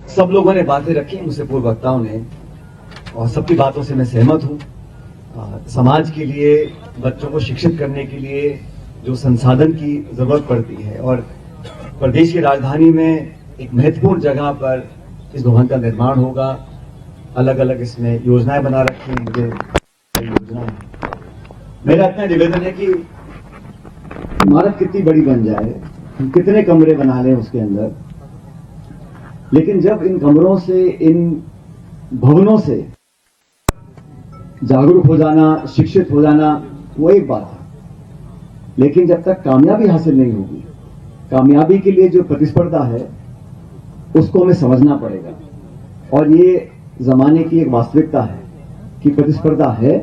सब लोगों ने बातें रखी मुझसे पूर्व वक्ताओं ने, और सबकी बातों से मैं सहमत हूं। समाज के लिए, बच्चों को शिक्षित करने के लिए जो संसाधन की जरूरत पड़ती है, और प्रदेश की राजधानी में एक महत्वपूर्ण जगह पर इस भवन का निर्माण होगा। अलग अलग इसमें योजनाएं बना रखी हैं, मुझे योजनाएं मेरा इतना निवेदन है कि इमारत कितनी बड़ी बन जाए, हम कितने कमरे बना लें उसके अंदर, लेकिन जब इन कमरों से, इन भवनों से जागरूक हो जाना, शिक्षित हो जाना, वो एक बात है। लेकिन जब तक कामयाबी हासिल नहीं होगी, कामयाबी के लिए जो प्रतिस्पर्धा है उसको हमें समझना पड़ेगा। और ये जमाने की एक वास्तविकता है कि प्रतिस्पर्धा है,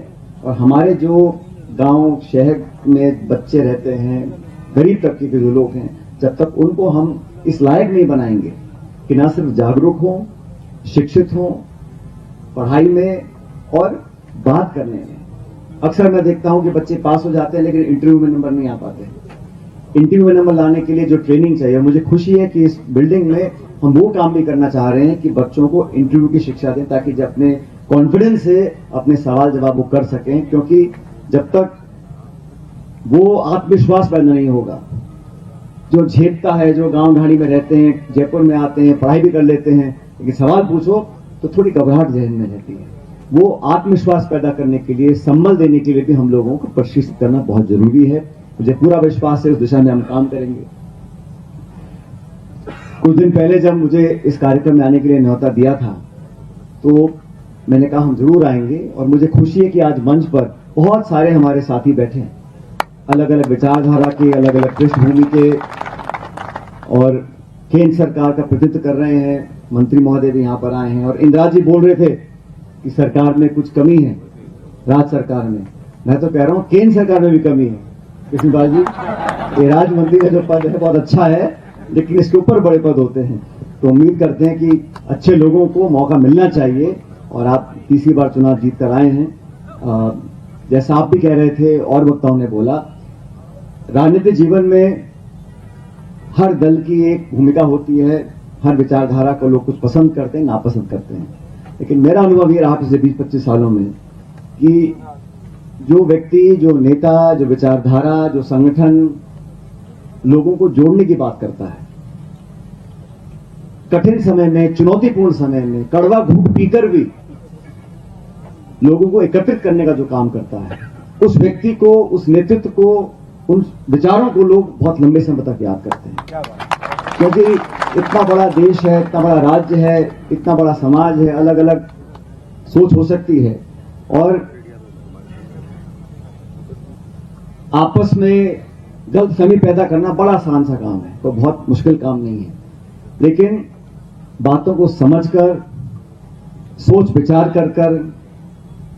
और हमारे जो गांव शहर में बच्चे रहते हैं, गरीब तबके के जो लोग हैं, जब तक उनको हम इस लायक नहीं बनाएंगे कि ना सिर्फ जागरूक हों, शिक्षित हों पढ़ाई में और बात करने में। अक्सर मैं देखता हूं कि बच्चे पास हो जाते हैं लेकिन इंटरव्यू में नंबर नहीं आ पाते। इंटरव्यू में नंबर लाने के लिए जो ट्रेनिंग चाहिए, मुझे खुशी है कि इस बिल्डिंग में हम वो काम भी करना चाह रहे हैं कि बच्चों को इंटरव्यू की शिक्षा दें, ताकि जब अपने कॉन्फिडेंस से अपने सवाल जवाब वो कर सकें। क्योंकि जब तक वो आत्मविश्वास पैदा नहीं होगा, जो झेपता है, जो गांव ढाणी में रहते हैं, जयपुर में आते हैं, पढ़ाई भी कर लेते हैं, लेकिन सवाल पूछो तो थोड़ी घबराहट जहन में रहती है। वो आत्मविश्वास पैदा करने के लिए, संबल देने के लिए भी हम लोगों को प्रशिक्षित करना बहुत जरूरी है। मुझे पूरा विश्वास है उस दिशा में हम काम करेंगे। कुछ दिन पहले जब मुझे इस कार्यक्रम में आने के लिए न्योता दिया था, तो मैंने कहा हम जरूर आएंगे, और मुझे खुशी है कि आज मंच पर बहुत सारे हमारे साथी बैठे हैं, अलग अलग विचारधारा के, अलग अलग पृष्ठभूमि के, और केंद्र सरकार का प्रतिनिधित्व कर रहे हैं। मंत्री महोदय भी यहां पर आए हैं, और इंदिरा जी बोल रहे थे कि सरकार में कुछ कमी है, राज्य सरकार में। मैं तो कह रहा हूं केंद्र सरकार में भी कमी है। कृष्णपाल जी, ये राज्य मंत्री का जो पद है बहुत अच्छा है, लेकिन इसके ऊपर बड़े पद होते हैं। तो उम्मीद करते हैं कि अच्छे लोगों को मौका मिलना चाहिए, और आप तीसरी बार चुनाव जीत कर आए हैं। जैसा आप भी कह रहे थे और वक्ताओं ने बोला, राजनीतिक जीवन में हर दल की एक भूमिका होती है, हर विचारधारा को लोग कुछ पसंद करते हैं, नापसंद करते हैं। लेकिन मेरा अनुभव ये रहा पिछले 20-25 सालों में कि जो व्यक्ति, जो नेता, जो विचारधारा, जो संगठन लोगों को जोड़ने की बात करता है, कठिन समय में, चुनौतीपूर्ण समय में, कड़वा घूंट पीकर भी लोगों को एकत्रित करने का जो काम करता है, उस व्यक्ति को, उस नेतृत्व को, उन विचारों को लोग बहुत लंबे समय तक याद करते हैं। क्योंकि इतना बड़ा देश है, इतना बड़ा राज्य है, इतना बड़ा समाज है, अलग अलग सोच हो सकती है, और आपस में गलतफहमी पैदा करना बड़ा आसान सा काम है, तो बहुत मुश्किल काम नहीं है। लेकिन बातों को समझकर, सोच विचार कर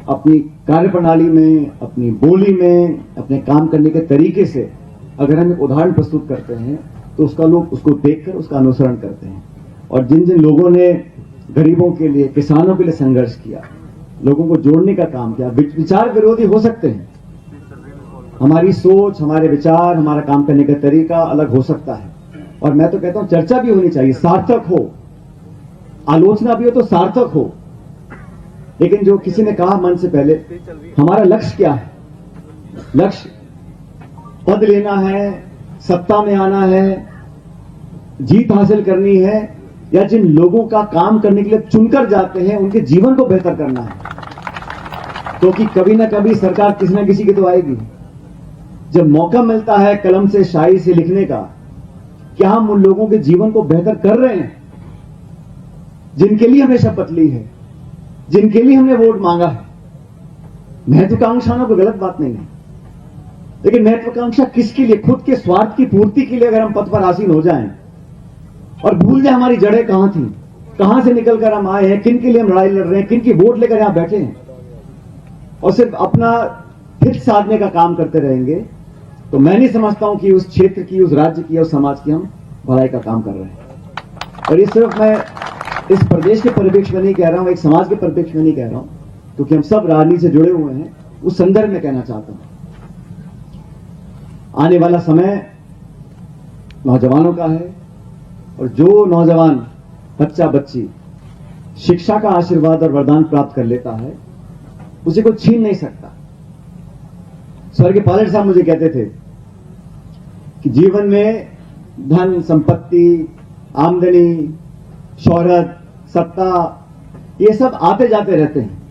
अपनी कार्यप्रणाली में, अपनी बोली में, अपने काम करने के तरीके से अगर हम एक उदाहरण प्रस्तुत करते हैं, तो उसका लोग उसको देखकर उसका अनुसरण करते हैं। और जिन जिन लोगों ने गरीबों के लिए, किसानों के लिए संघर्ष किया, लोगों को जोड़ने का काम किया, विचार विरोधी हो सकते हैं, हमारी सोच, हमारे विचार, हमारा काम करने का तरीका अलग हो सकता है, और मैं तो कहता हूं चर्चा भी होनी चाहिए, सार्थक हो, आलोचना भी हो तो सार्थक हो। लेकिन जो किसी ने कहा मन से पहले, हमारा लक्ष्य क्या है? लक्ष्य पद लेना है, सत्ता में आना है, जीत हासिल करनी है, या जिन लोगों का काम करने के लिए चुनकर जाते हैं उनके जीवन को बेहतर करना है। क्योंकि कभी ना कभी सरकार किसी ना किसी की तो आएगी। जब मौका मिलता है कलम से, शायरी से लिखने का, क्या हम उन लोगों के जीवन को बेहतर कर रहे हैं जिनके लिए हमने शपथ ली है, जिनके लिए हमने वोट मांगा है? महत्वाकांक्षा कोई गलत बात नहीं है, लेकिन महत्वाकांक्षा किसके लिए? खुद के स्वार्थ की पूर्ति के लिए अगर हम पद पर आसीन हो जाएं और भूल जाए हमारी जड़ें कहां थी, कहां से निकलकर हम आए हैं, किन के लिए हम लड़ाई लड़ रहे हैं, किन की वोट लेकर यहां बैठे हैं, और सिर्फ अपना हित साधने का काम करते रहेंगे, तो मैं नहीं समझता हूं कि उस क्षेत्र की, उस राज्य की, उस समाज की हम भलाई का काम कर रहे हैं। और ये सिर्फ मैं इस प्रदेश के परिप्रेक्ष्य में नहीं कह रहा हूं, एक समाज के परिप्रेक्ष्य में नहीं कह रहा हूं, क्योंकि हम सब राजनीति से जुड़े हुए हैं, उस संदर्भ में कहना चाहता हूं। आने वाला समय नौजवानों का है, और जो नौजवान बच्चा बच्ची शिक्षा का आशीर्वाद और वरदान प्राप्त कर लेता है, उसे कोई छीन नहीं सकता। स्वर्गीय पायलट साहब मुझे कहते थे कि जीवन में धन, संपत्ति, आमदनी, शोहरत, सत्ता, ये सब आते जाते रहते हैं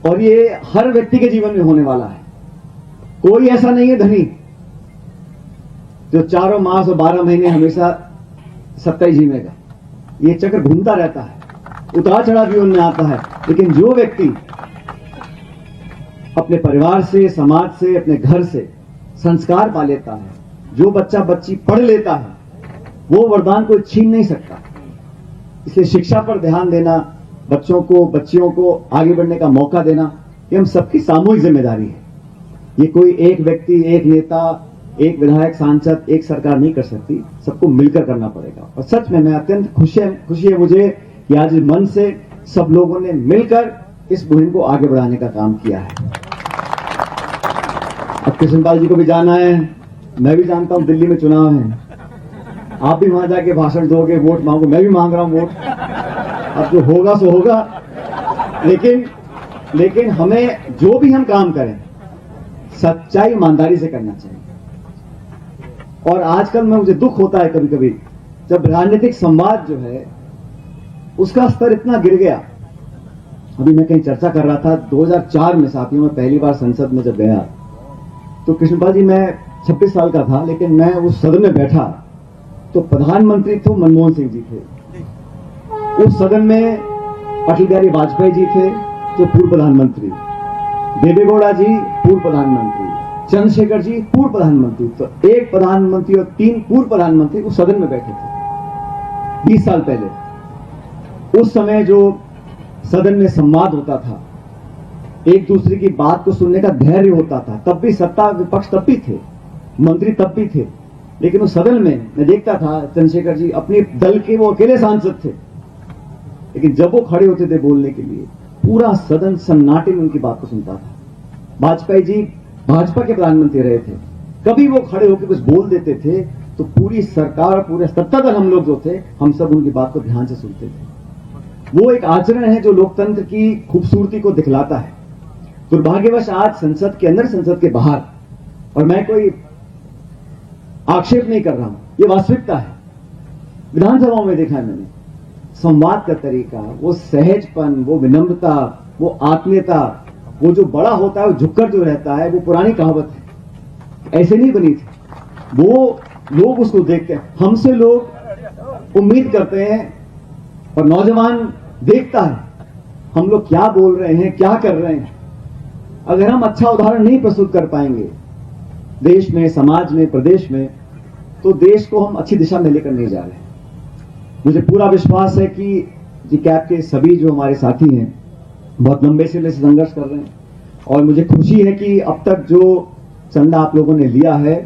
और ये हर व्यक्ति के जीवन में होने वाला है। कोई ऐसा नहीं है धनी जो 4 मास और 12 महीने हमेशा सत्ता ही जीवेगा। ये चक्र घूमता रहता है, उतार चढ़ाव जीवन में आता है। लेकिन जो व्यक्ति अपने परिवार से, समाज से, अपने घर से संस्कार पा लेता है, जो बच्चा बच्ची पढ़ लेता है, वो वरदान कोई छीन नहीं सकता। इसलिए शिक्षा पर ध्यान देना, बच्चों को, बच्चियों को आगे बढ़ने का मौका देना, ये हम सबकी सामूहिक जिम्मेदारी है। ये कोई एक व्यक्ति, एक नेता, एक विधायक, सांसद, एक सरकार नहीं कर सकती, सबको मिलकर करना पड़ेगा। और सच में मैं अत्यंत खुशी है मुझे कि आज मन से सब लोगों ने मिलकर इस मुहिम को आगे बढ़ाने का काम किया है। अब कृष्णपाल जी को भी जाना है, मैं भी जानता हूं दिल्ली में चुनाव है, आप भी वहां जाके भाषण दोगे, वोट मांगो, मैं भी मांग रहा हूं वोट। अब जो होगा सो होगा, लेकिन हमें जो भी हम काम करें सच्चाई, ईमानदारी से करना चाहिए। और आजकल में मुझे दुख होता है कभी कभी जब राजनीतिक संवाद जो है उसका स्तर इतना गिर गया। अभी मैं कहीं चर्चा कर रहा था 2004 में, साथियों, मैं पहली बार संसद में जब गया तो कृष्णपाल जी, मैं 26 साल का था, लेकिन मैं उस सदन में बैठा तो प्रधानमंत्री तो मनमोहन सिंह जी थे, उस सदन में अटल बिहारी वाजपेयी जी थे जो पूर्व प्रधानमंत्री, देवेगौड़ा जी पूर्व प्रधानमंत्री, चंद्रशेखर जी पूर्व प्रधानमंत्री। तो एक प्रधानमंत्री और 3 पूर्व प्रधानमंत्री उस सदन में बैठे थे 20 साल पहले। उस समय जो सदन में संवाद होता था, एक दूसरे की बात को सुनने का धैर्य होता था, तब भी सत्ता विपक्ष तब भी थे, मंत्री तब भी थे, लेकिन उस सदन में मैं देखता था चंद्रशेखर जी अपने दल के वो अकेले सांसद थे, लेकिन जब वो खड़े होते थे बोलने के लिए पूरा सदन सन्नाटे में उनकी बात को सुनता था। वाजपेयी जी भाजपा के प्रधानमंत्री रहे थे, कभी वो खड़े होकर कुछ बोल देते थे तो पूरी सरकार, पूरे सत्ता दल, हम लोग जो थे, हम सब उनकी बात को ध्यान से सुनते थे। वो एक आचरण है जो लोकतंत्र की खूबसूरती को दिखलाता है। दुर्भाग्यवश आज संसद के अंदर, संसद के बाहर, और मैं कोई आक्षेप नहीं कर रहा हूं, ये वास्तविकता है, विधानसभाओं में देखा है मैंने, संवाद का तरीका, वो सहजपन, वो विनम्रता, वो आत्मीयता, वो जो बड़ा होता है वो झुककर जो रहता है, वो पुरानी कहावत है, ऐसे नहीं बनी थी। वो लोग उसको देखते हैं, हमसे लोग उम्मीद करते हैं और नौजवान देखता है हम लोग क्या बोल रहे हैं, क्या कर रहे हैं। अगर हम अच्छा उदाहरण नहीं प्रस्तुत कर पाएंगे देश में, समाज में, प्रदेश में, तो देश को हम अच्छी दिशा में लेकर नहीं जा रहे। मुझे पूरा विश्वास है कि जी कैब के सभी जो हमारे साथी हैं बहुत लंबे से संघर्ष कर रहे हैं, और मुझे खुशी है कि अब तक जो चंदा आप लोगों ने लिया है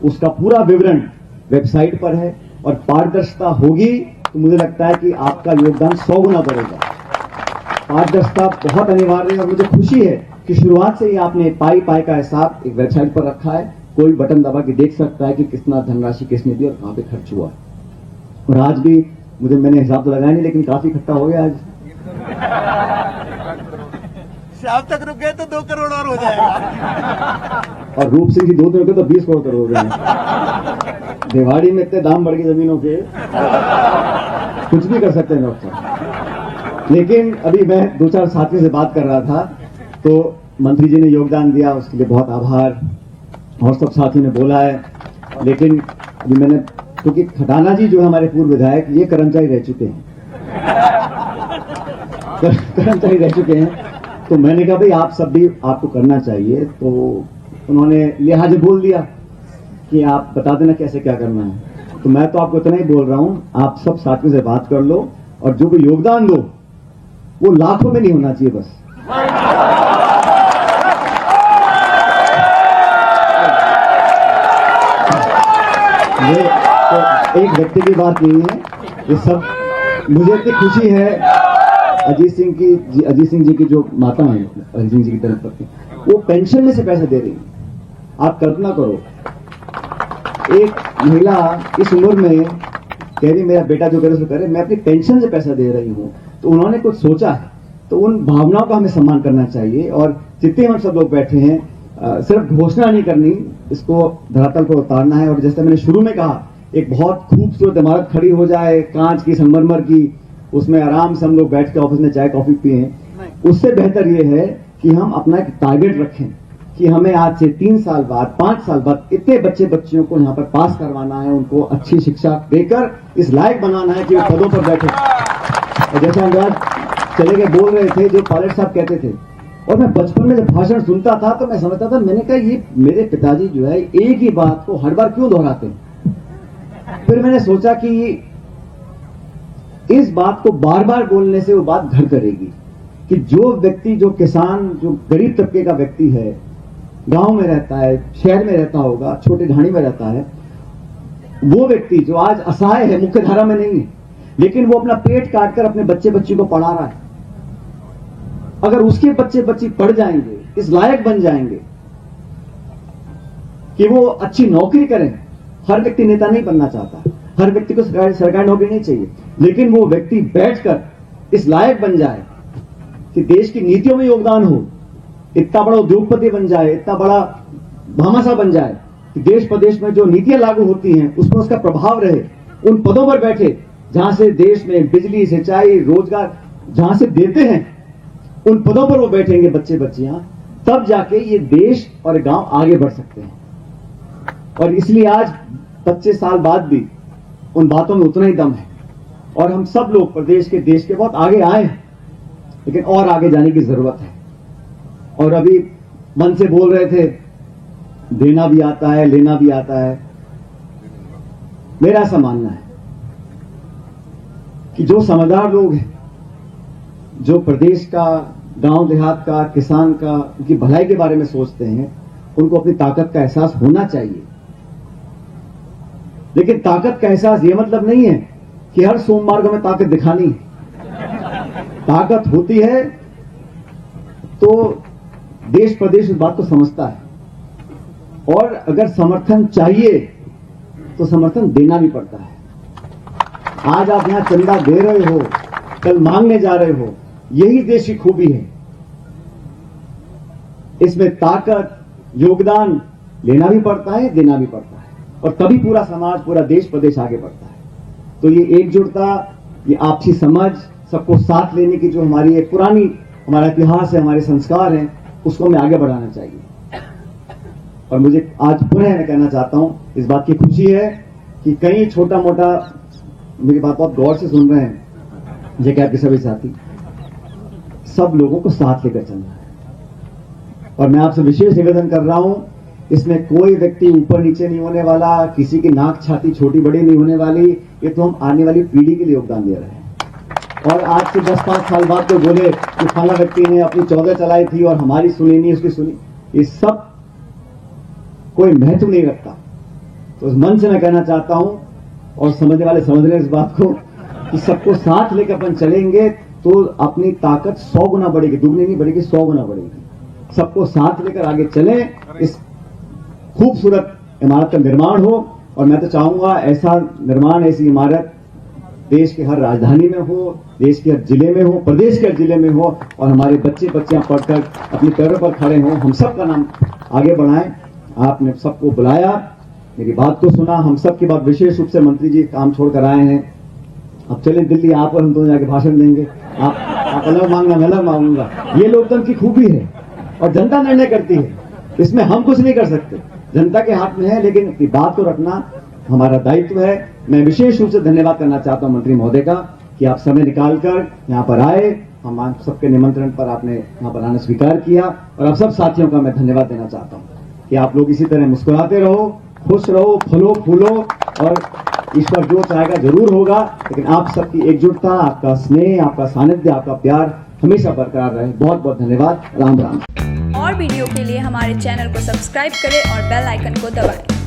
उसका पूरा विवरण वेबसाइट पर है, और पारदर्शिता होगी तो मुझे लगता है कि आपका योगदान 100 गुना बढ़ेगा। पारदर्शिता बहुत अनिवार्य है, और मुझे खुशी है कि शुरुआत से ही आपने पाई का हिसाब एक वेबसाइट पर रखा है, कोई बटन दबा के देख सकता है कि कितना धनराशि किसने दी और कहां पे खर्च हुआ। और आज भी मैंने हिसाब तो लगाया नहीं, लेकिन काफी इकट्ठा हो गया आज। शाम तक रुक गए तो 2 करोड़ और हो जाएगा। और रूप सिंह की 2 दिन रुके तो 20 करोड़ हो गए। देवाड़ी में इतने दाम बढ़ गए जमीनों के, कुछ भी कर सकते हैं डॉक्टर साहब। लेकिन अभी मैं 2-4 साथियों से बात कर रहा था तो मंत्री जी ने योगदान दिया, उसके लिए बहुत आभार, और सब साथियों ने बोला है। लेकिन अभी मैंने, क्योंकि खटाना जी जो हमारे पूर्व विधायक, ये कर्मचारी रह चुके हैं, कर्मचारी रह चुके हैं, तो मैंने कहा भाई आप सब भी, आपको करना चाहिए। तो उन्होंने लिहाज बोल दिया कि आप बता देना कैसे क्या करना है। तो मैं तो आपको इतना ही बोल रहा हूं, आप सब साथियों से बात कर लो, और जो भी योगदान दो वो लाखों में नहीं होना चाहिए बस। ये तो एक व्यक्ति की बात नहीं है, ये सब, मुझे इतनी खुशी है अजीत सिंह जी की जो माता है, अजीत सिंह जी की तरफ पत्नी, वो पेंशन में से पैसे दे रही है। आप कल्पना करो, एक महिला इस उम्र में कह रही मेरा बेटा जो करे सो करे, मैं अपनी पेंशन से पैसा दे रही हूँ, तो उन्होंने कुछ सोचा है, तो उन भावनाओं का हमें सम्मान करना चाहिए। और जितने हम सब लोग बैठे हैं, सिर्फ घोषणा नहीं करनी, इसको धरातल पर उतारना है। और जैसे मैंने शुरू में कहा, एक बहुत खूबसूरत इमारत खड़ी हो जाए, कांच की, संगमरमर की, उसमें आराम से हम लोग बैठ के ऑफिस में चाय कॉफी पिए, उससे बेहतर ये है कि हम अपना एक टारगेट रखें कि हमें आज से 3 साल बाद, 5 साल बाद इतने बच्चे बच्चियों को यहाँ पर पास करवाना है, उनको अच्छी शिक्षा देकर इस लायक बनाना है कि वो पदों पर बैठे। और जैसे हम आज चले गए बोल रहे थे, जो पायलट साहब कहते थे, और मैं बचपन में जब भाषण सुनता था तो मैं समझता था, मैंने कहा ये मेरे पिताजी जो है एक ही बात को हर बार क्यों दोहराते हैं। फिर मैंने सोचा कि इस बात को बार बार बोलने से वो बात घर करेगी कि जो व्यक्ति, जो किसान, जो गरीब तबके का व्यक्ति है, गांव में रहता है, शहर में रहता होगा, छोटे ढाणी में रहता है, वो व्यक्ति जो आज असहाय है, मुख्य धारा में नहीं है, लेकिन वो अपना पेट काटकर अपने बच्चे बच्ची को पढ़ा रहा है, अगर उसके बच्चे बच्ची पढ़ जाएंगे, इस लायक बन जाएंगे कि वो अच्छी नौकरी करें। हर व्यक्ति नेता नहीं बनना चाहता, हर व्यक्ति को सरकारी नौकरी नहीं चाहिए, लेकिन वो व्यक्ति बैठकर इस लायक बन जाए कि देश की नीतियों में योगदान हो, इतना बड़ा उद्योगपति बन जाए, इतना बड़ा भामाशाह बन जाए कि देश प्रदेश में जो नीतियां लागू होती हैं उसमें उसका प्रभाव रहे, उन पदों पर बैठे जहां से देश में बिजली, सिंचाई, रोजगार जहां से देते हैं, उन पदों पर वो बैठेंगे बच्चे बच्चियां, तब जाके ये देश और गांव आगे बढ़ सकते हैं। और इसलिए आज 25 साल बाद भी उन बातों में उतना ही दम है, और हम सब लोग प्रदेश के, देश के बहुत आगे आए हैं, लेकिन और आगे जाने की जरूरत है। और अभी मन से बोल रहे थे, देना भी आता है, लेना भी आता है। मेरा ऐसा मानना है कि जो समझदार लोग हैं, जो प्रदेश का, गांव देहात का, किसान का, उनकी भलाई के बारे में सोचते हैं, उनको अपनी ताकत का एहसास होना चाहिए। लेकिन ताकत का एहसास ये मतलब नहीं है कि हर सोमवार को हमें ताकत दिखानी है। ताकत होती है तो देश प्रदेश उस बात को समझता है, और अगर समर्थन चाहिए तो समर्थन देना भी पड़ता है। आज आप यहां चंदा दे रहे हो, कल मांगने जा रहे हो, यही देश की खूबी है। इसमें ताकत, योगदान लेना भी पड़ता है, देना भी पड़ता है, और तभी पूरा समाज, पूरा देश प्रदेश आगे बढ़ता है। तो ये एकजुटता, ये आपसी समझ, सबको साथ लेने की जो हमारी एक पुरानी, हमारा इतिहास है, हमारे संस्कार हैं, उसको हमें आगे बढ़ाना चाहिए। और मुझे आज पुनः मैं कहना चाहता हूं, इस बात की खुशी है कि कई छोटा मोटा, मेरी बात बहुत गौर से सुन रहे हैं जे के आपके सभी साथी, सब लोगों को साथ लेकर चलना है। और मैं आपसे विशेष निवेदन कर रहा हूं, इसमें कोई व्यक्ति ऊपर नीचे नहीं होने वाला, किसी की नाक छाती छोटी बड़ी नहीं होने वाली। ये तो हम आने वाली पीढ़ी के लिए योगदान दे रहे हैं। और आज से 10-5 साल बाद तो बोले कि फला व्यक्ति ने अपनी 14 चलाई थी और हमारी सुनी नहीं, उसकी सुनी, ये सब कोई महत्व नहीं रखता। तो उस मन से मैं कहना चाहता हूं, और समझने वाले समझ रहे हैं इस बात को, कि सबको साथ लेकर अपन चलेंगे तो अपनी ताकत 100 गुना बढ़ेगी, दुगनी नहीं बढ़ेगी, 100 गुना बढ़ेगी। सबको साथ लेकर आगे चलें, इस खूबसूरत इमारत का निर्माण हो। और मैं तो चाहूंगा ऐसा निर्माण, ऐसी इमारत देश के हर राजधानी में हो, देश के हर जिले में हो, प्रदेश के हर जिले में हो, और हमारे बच्चे बच्चियां पढ़कर अपने पैरों पर खड़े हों, हम सब का नाम आगे बढ़ाएं। आपने सबको बुलाया, मेरी बात को सुना, हम सब की बात, विशेष रूप से मंत्री जी काम छोड़कर आए हैं। अब चले दिल्ली, आप और हम दोनों जाके भाषण देंगे। आप अलग मांगना, मैं अलग मांगूंगा। ये लोकतंत्र की खूबी है, और जनता निर्णय करती है, इसमें हम कुछ नहीं कर सकते, जनता के हाथ में है। लेकिन अपनी बात को रखना हमारा दायित्व है। मैं विशेष रूप से धन्यवाद करना चाहता हूं मंत्री महोदय का कि आप समय निकालकर यहाँ पर आए, हम आप सबके निमंत्रण पर आपने यहाँ पर आना स्वीकार किया। और आप सब साथियों का मैं धन्यवाद देना चाहता हूँ कि आप लोग इसी तरह मुस्कुराते रहो, खुश रहो, फलो फूलो, और ईश्वर जो चाहेगा जरूर होगा। लेकिन आप सबकी एकजुटता, आपका स्नेह, आपका सानिध्य, आपका प्यार हमेशा बरकरार रहे। बहुत बहुत धन्यवाद। राम राम। और वीडियो के लिए हमारे चैनल को सब्सक्राइब करें और बेल आइकन को दबाएं।